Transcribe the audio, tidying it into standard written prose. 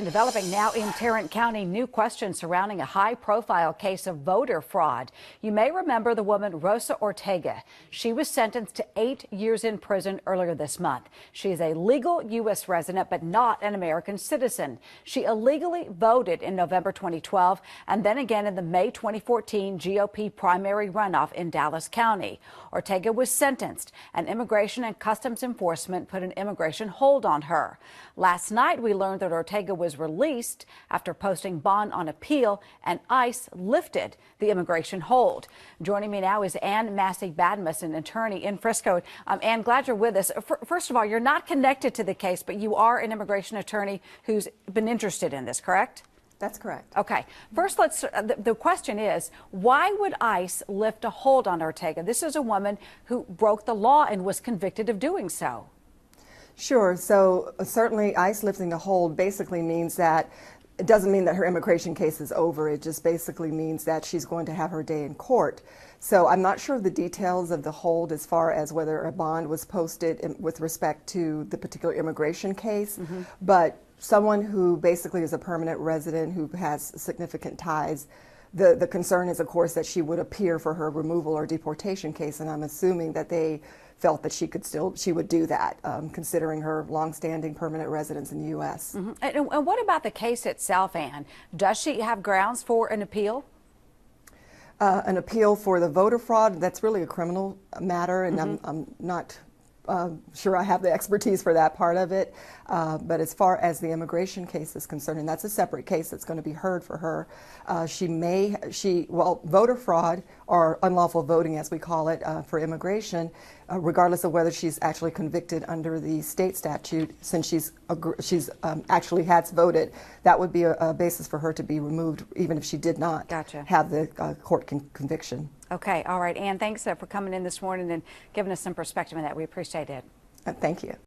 Developing now in Tarrant County, new questions surrounding a high-profile case of voter fraud. You may remember the woman Rosa Ortega. She was sentenced to 8 years in prison earlier this month. She is a legal U.S. resident, but not an American citizen. She illegally voted in November 2012 and then again in the May 2014 GOP primary runoff in Dallas County. Ortega was sentenced, and Immigration and Customs Enforcement put an immigration hold on her. Last night, we learned that Ortega was released after posting bond on appeal, and ICE lifted the immigration hold. Joining me now is Ann Badmus, an attorney in Frisco. Ann, glad you're with us. First of all, you're not connected to the case, but you are an immigration attorney who's been interested in this, correct? That's correct. Okay. First, the question is, why would ICE lift a hold on Ortega? This is a woman who broke the law and was convicted of doing so. Sure. So certainly ICE lifting the hold basically means that it doesn't mean that her immigration case is over. It just basically means that she's going to have her day in court. So I'm not sure of the details of the hold as far as whether a bond was posted with respect to the particular immigration case, but someone who basically is a permanent resident who has significant ties, the concern is, of course, that she would appear for her removal or deportation case, and I'm assuming that they felt that she would do that, considering her longstanding permanent residence in the U.S. And what about the case itself, Ann? Does she have grounds for an appeal? An appeal for the voter fraud, that's really a criminal matter, and I'm not sure I have the expertise for that part of it. But as far as the immigration case is concerned, and that's a separate case that's going to be heard for her, voter fraud, or unlawful voting as we call it for immigration, regardless of whether she's actually convicted under the state statute, since she's actually has voted, that would be a basis for her to be removed, even if she did not have the court conviction. Okay, all right, Ann, thanks for coming in this morning and giving us some perspective on that. We appreciate it. Thank you.